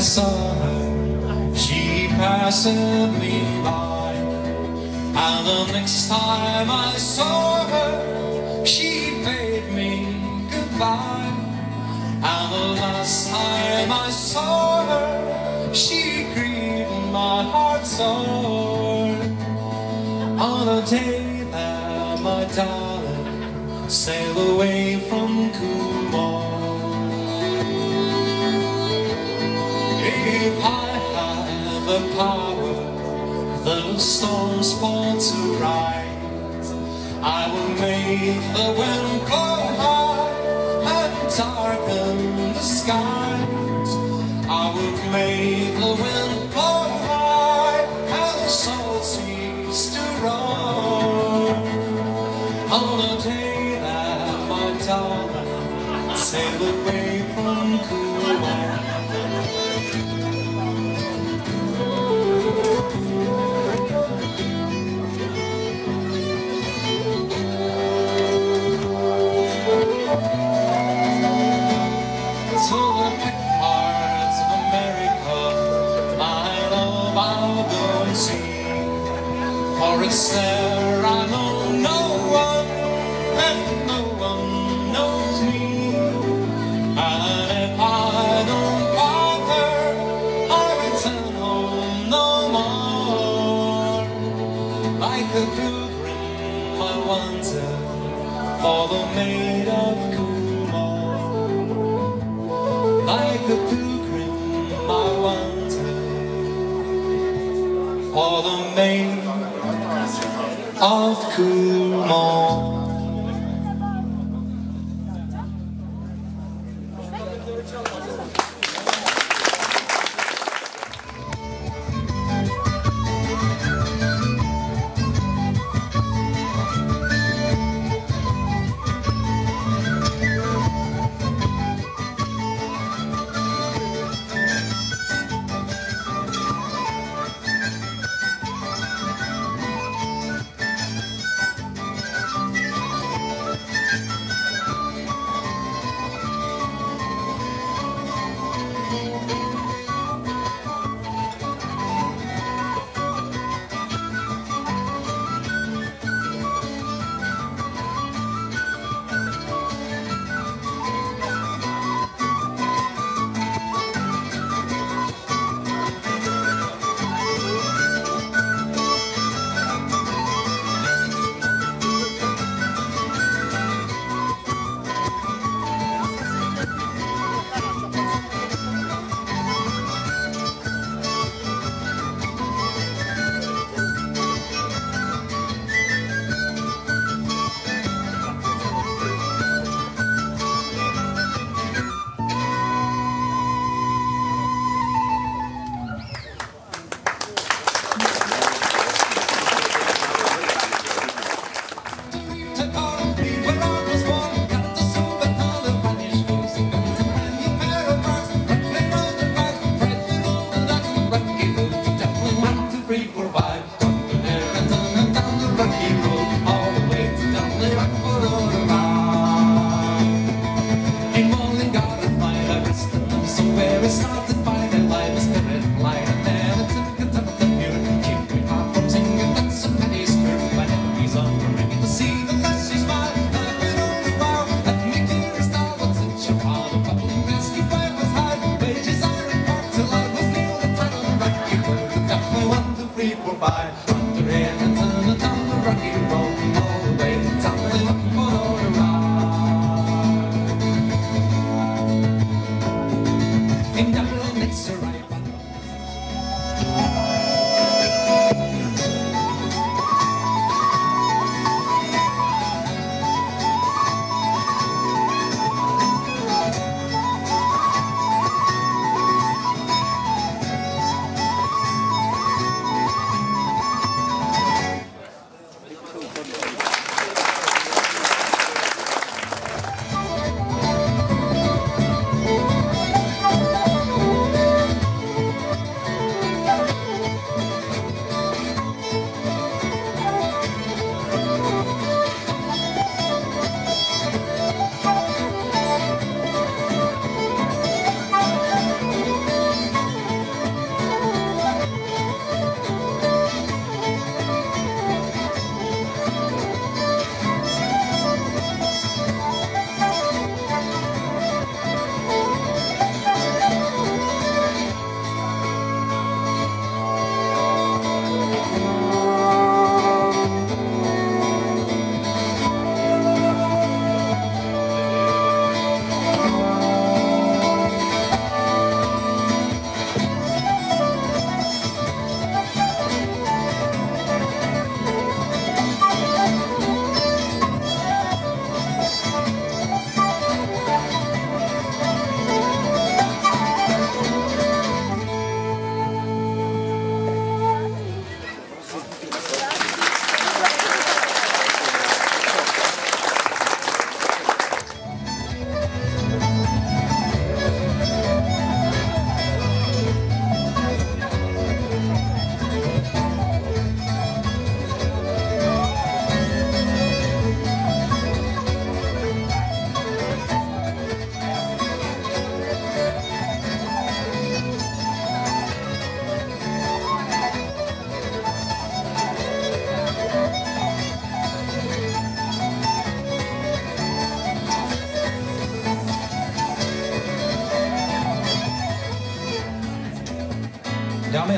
saw her, she passed me by. And the next time I saw her, she bade me goodbye. And the last time I saw her, she grieved my heart sore. On the day that my darling sailed away from Kumar. If I had the power, the storms born to rise, I will make the wind blow high and darken the skies. I will make the wind blow high and the salt cease to run. On the day that my darling sailed away from Kumar. For it's there I know no one, and no one knows me. And if I don't bother, I return home no more. Like a pilgrim I wander for the maid of Kumar. Like a pilgrim I wander for the maid of Kumar.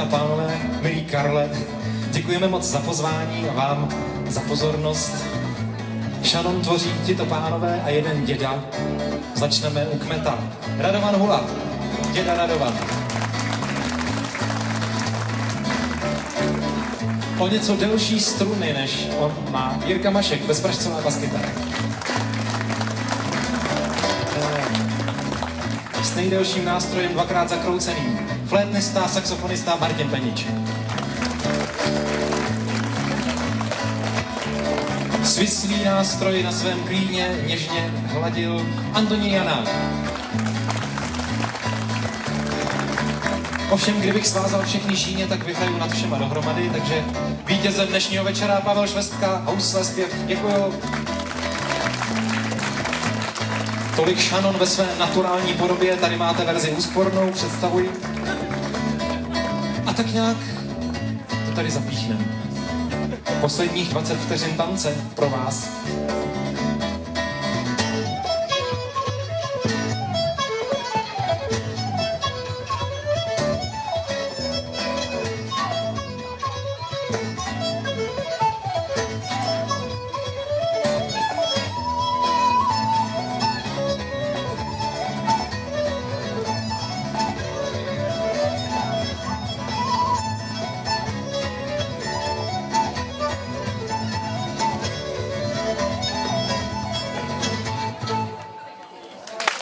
a pánové, milý Karle, děkujeme moc za pozvání a vám za pozornost. Šanon tvoří tito pánové a jeden děda. Začneme u kmeta. Radovan Hula, děda Radovan. O něco delší struny, než on má Jirka Mašek, bezpražcová baskytara. S nejdelším nástrojem dvakrát zakrouceným. Flétnista, saxofonista Martin Penič. Svislý nástroj na svém klíně něžně hladil Antonín Janák. Ovšem, kdybych svázal všechny šíně, tak vyhraju nad všema dohromady, takže vítězem dnešního večera Pavel Švestka, housle, zpěv, děkuju. Tolik Šanon ve své naturální podobě, tady máte verzi úspornou, představuji. A tak nějak to tady zapíchneme. Posledních 20 vteřin tance pro vás.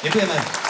Děkujeme.